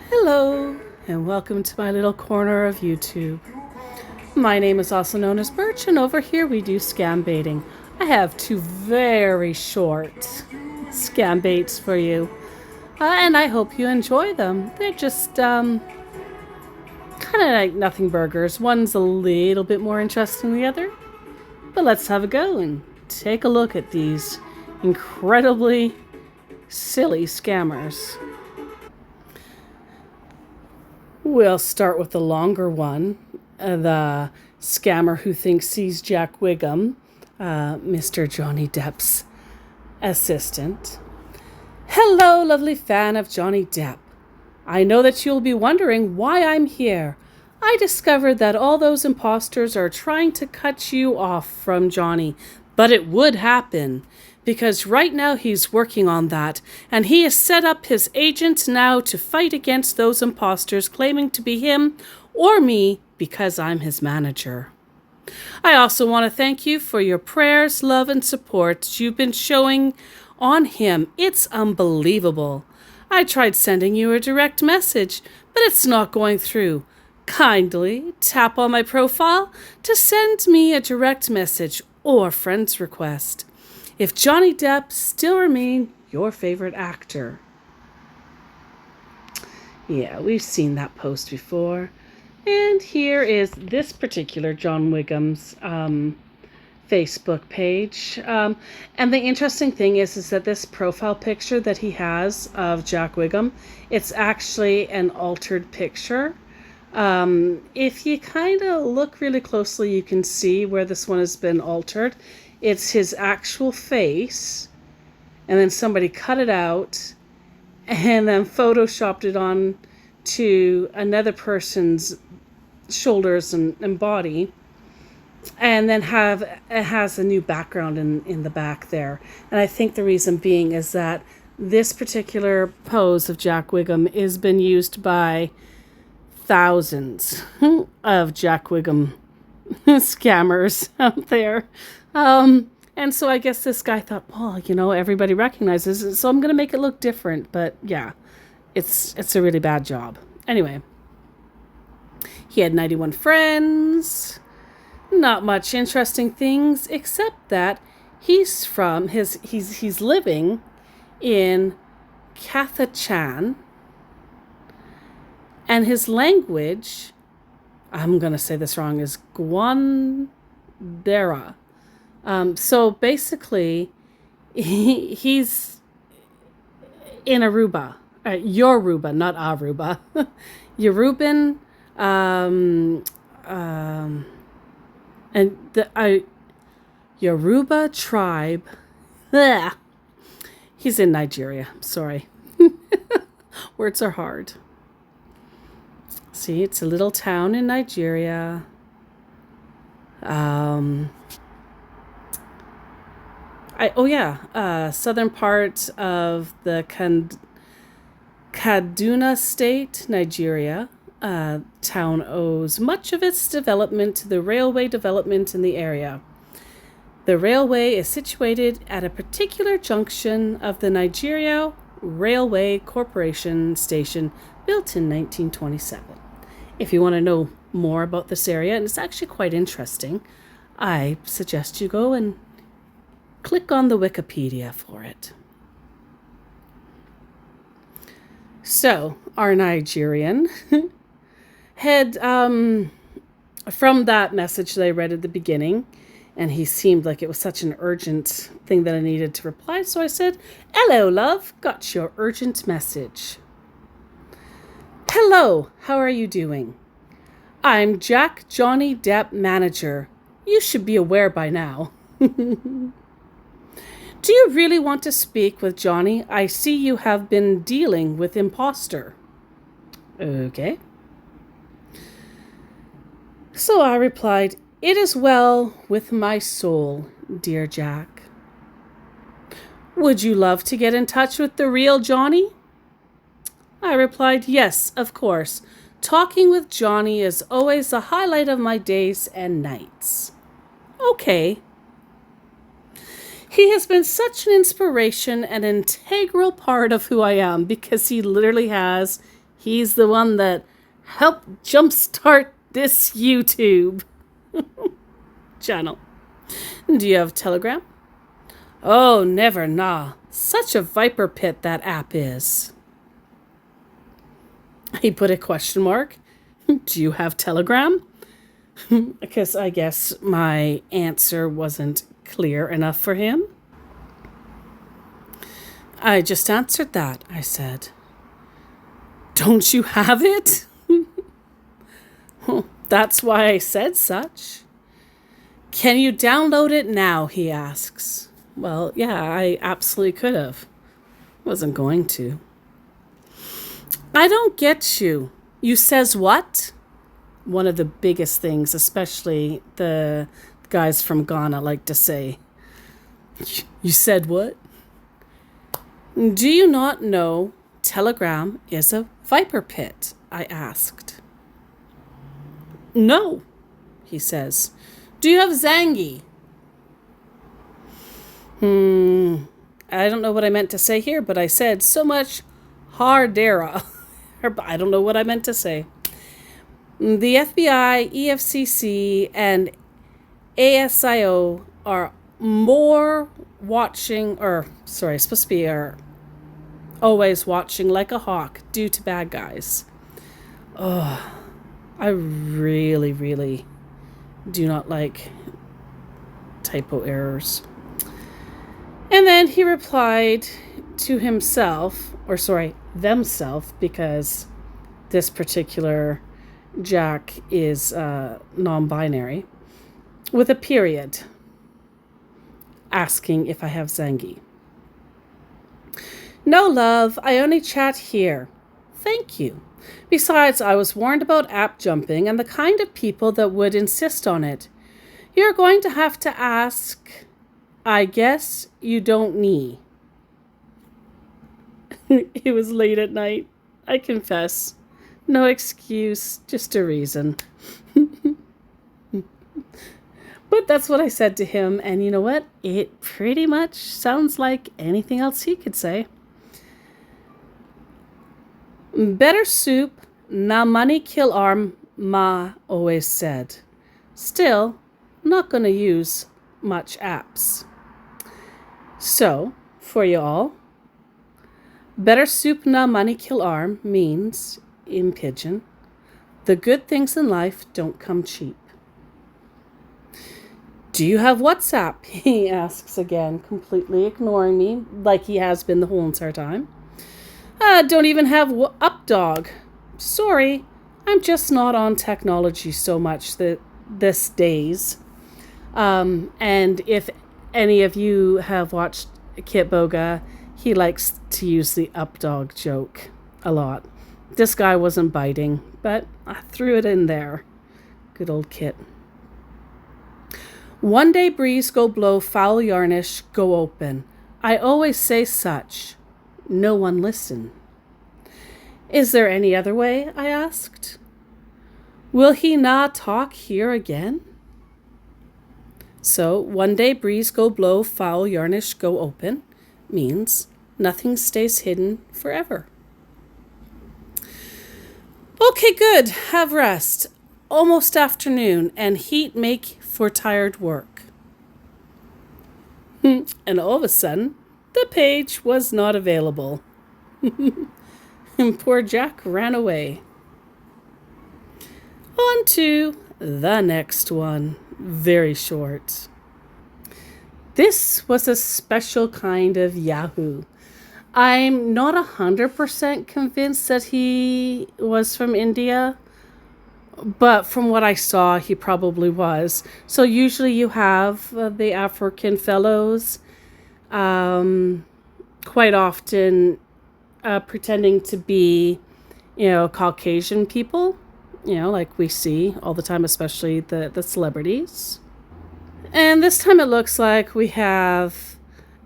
Hello, and welcome to my little corner of YouTube. My name is also known as Birch, and over here we do scam baiting. I have two very short scam baits for you, and I hope you enjoy them. They're just kind of like nothing burgers. One's a little bit more interesting than the other, but let's have a go and take a look at these incredibly silly scammers. We'll start with the longer one, the scammer who thinks he's Jack Whigham, Mr. Johnny Depp's assistant. Hello, lovely fan of Johnny Depp. I know that you'll be wondering why I'm here. I discovered that all those imposters are trying to cut you off from Johnny, but it would happen. Because right now he's working on that, and he has set up his agents now to fight against those imposters claiming to be him or me because I'm his manager. I also want to thank you for your prayers, love, and support you've been showing on him. It's unbelievable. I tried sending you a direct message, but it's not going through. Kindly tap on my profile to send me a direct message or friend's request. If Johnny Depp still remains your favorite actor. Yeah, we've seen that post before. And here is this particular John Whigham's Facebook page. And the interesting thing is that this profile picture that he has of Jack Whigham, it's actually an altered picture. If you kind of look really closely, you can see where this one has been altered. It's his actual face, and then somebody cut it out and then photoshopped it on to another person's shoulders and body, and then it has a new background in the back there. And I think the reason being is that this particular pose of Jack Whigham has been used by thousands of Jack Whigham scammers out there. And so I guess this guy thought, well, everybody recognizes it, so I'm going to make it look different. But yeah, it's a really bad job. Anyway, he had 91 friends, not much interesting things, except that he's living in Kathachan, and his language, I'm going to say this wrong, is Gwandera. So basically, he's in Aruba, Yoruba, not Aruba, Yoruban, and the Yoruba tribe. Bleh. He's in Nigeria. Sorry, words are hard. See, it's a little town in Nigeria. Southern part of the Kaduna State, Nigeria. Town owes much of its development to the railway development in the area. The railway is situated at a particular junction of the Nigeria Railway Corporation station built in 1927. If you want to know more about this area, and it's actually quite interesting, I suggest you go and click on the Wikipedia for it. So, our Nigerian had, from that message that I read at the beginning, and he seemed like it was such an urgent thing that I needed to reply, so I said, "Hello, love, got your urgent message." "Hello, how are you doing? I'm Jack Johnny Depp manager. You should be aware by now." "Do you really want to speak with Johnny? I see you have been dealing with imposter." "Okay." So I replied, "It is well with my soul, dear Jack." "Would you love to get in touch with the real Johnny?" I replied, "Yes, of course. Talking with Johnny is always the highlight of my days and nights." "Okay." He has been such an inspiration and integral part of who I am because he literally has. He's the one that helped jumpstart this YouTube channel. Do you have Telegram? Oh, never, nah. Such a viper pit that app is. He put a question mark. Do you have Telegram? Because I guess my answer wasn't clear enough for him. I just answered that, I said. Don't you have it? That's why I said such. Can you download it now, he asks. Well, yeah, I absolutely could have. Wasn't going to. I don't get you. You says what? One of the biggest things, especially the guys from Ghana like to say. You said what? Do you not know Telegram is a viper pit? I asked. No, he says. Do you have Zangi? I don't know what I meant to say here, but I said so much hardera. I don't know what I meant to say. The FBI, EFCC, and ASIO are more watching, supposed to be always watching like a hawk due to bad guys. Oh, I really, really do not like typo errors. And then he replied to themself, because this particular Jack is non-binary, with a period, asking if I have Zangi. No, love, I only chat here. Thank you. Besides, I was warned about app jumping and the kind of people that would insist on it. You're going to have to ask. I guess you don't need. It was late at night. I confess. No excuse, just a reason. But that's what I said to him, and you know what? It pretty much sounds like anything else he could say. Better soup, na money kill arm, Ma always said. Still, not gonna use much apps. So, for you all, better soup na money kill arm means, in pidgin, the good things in life don't come cheap. Do you have WhatsApp? He asks again, completely ignoring me, like he has been the whole entire time. Don't even have Updog. Sorry, I'm just not on technology so much this days. And if any of you have watched Kit Boga, he likes to use the Updog joke a lot. This guy wasn't biting, but I threw it in there. Good old Kit. One day breeze go blow, foul yarnish go open. I always say such. No one listen. Is there any other way? I asked. Will he not talk here again? So, one day breeze go blow, foul yarnish go open means nothing stays hidden forever. Okay, good. Have rest. Almost afternoon, and heat make for tired work. And all of a sudden, the page was not available. And poor Jack ran away. On to the next one. Very short. This was a special kind of Yahoo. I'm not 100% convinced that he was from India, but from what I saw, he probably was. So usually you have the African fellows quite often pretending to be, Caucasian people, like we see all the time, especially the celebrities. And this time it looks like we have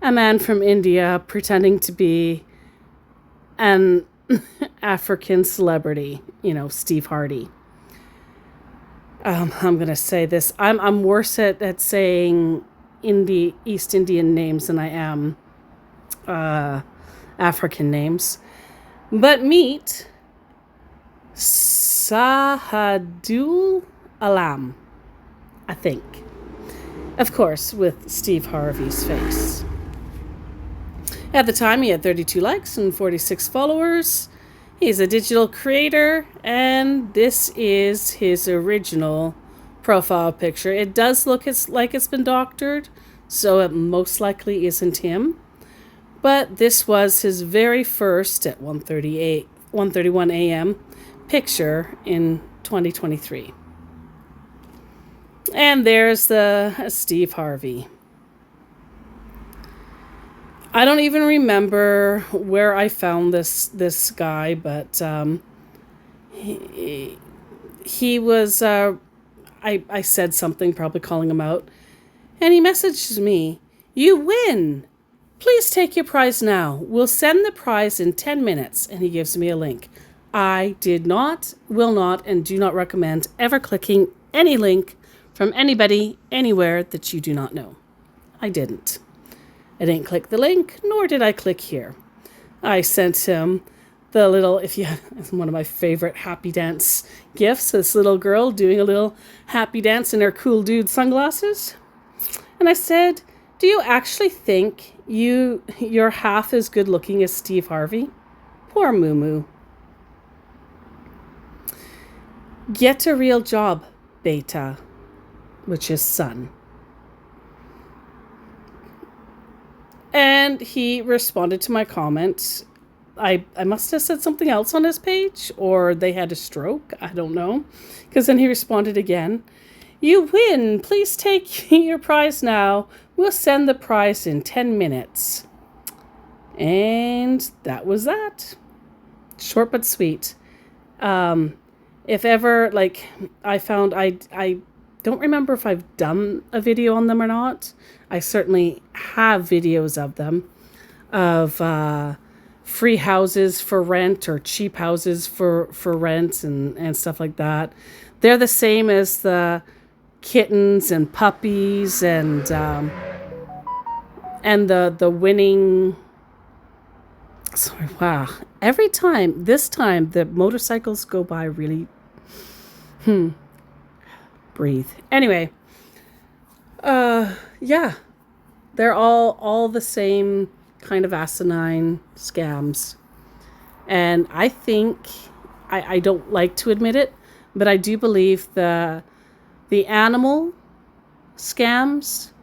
a man from India pretending to be an African celebrity, Steve Harvey. I'm going to say this. I'm worse at saying East Indian names than I am African names. But meet Sahadul Alam, I think. Of course, with Steve Harvey's face. At the time, he had 32 likes and 46 followers. He's a digital creator, and this is his original profile picture. It does look like it's been doctored, so it most likely isn't him. But this was his very first, at 1:31 a.m., picture in 2023. And there's the Steve Harvey. I don't even remember where I found this guy, but he was, I said something, probably calling him out, and he messaged me, "You win! Please take your prize now. We'll send the prize in 10 minutes, and he gives me a link. I did not, will not, and do not recommend ever clicking any link from anybody, anywhere that you do not know. I didn't. I didn't click the link, nor did I click here. I sent him the little, it's one of my favorite happy dance gifts, this little girl doing a little happy dance in her cool dude sunglasses. And I said, do you actually think you're half as good looking as Steve Harvey? Poor Moo Moo. Get a real job, beta, which is son. And he responded to my comment. I must have said something else on his page, or they had a stroke. I don't know. Because then he responded again. You win. Please take your prize now. We'll send the prize in 10 minutes. And that was that. Short but sweet. If ever, I found, I don't remember if I've done a video on them or not. I certainly have videos of them, of free houses for rent or cheap houses for rent and stuff like that. They're the same as the kittens and puppies and the winning. Sorry, wow. Every time, this time, the motorcycles go by really, breathe. Anyway, yeah, they're all the same kind of asinine scams. And I think, I don't like to admit it, but I do believe the animal scams,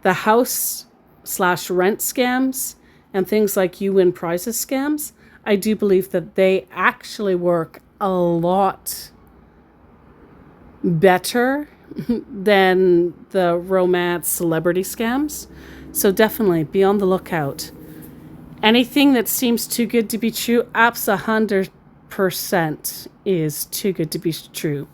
the house/rent scams, and things like you win prizes scams, I do believe that they actually work a lot better than the romance celebrity scams. So definitely be on the lookout. Anything that seems too good to be true, apps 100% is too good to be true.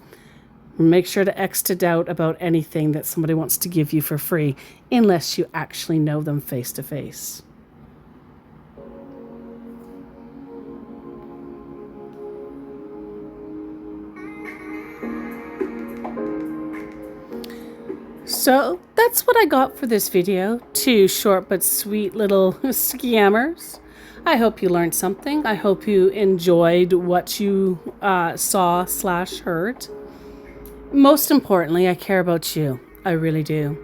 Make sure to exit out about anything that somebody wants to give you for free, unless you actually know them face to face. So that's what I got for this video. 2 short but sweet little scammers. I hope you learned something. I hope you enjoyed what you saw/heard. Most importantly, I care about you. I really do.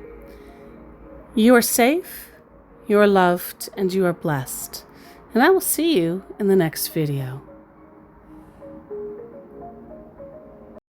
You are safe, you are loved, and you are blessed. And I will see you in the next video.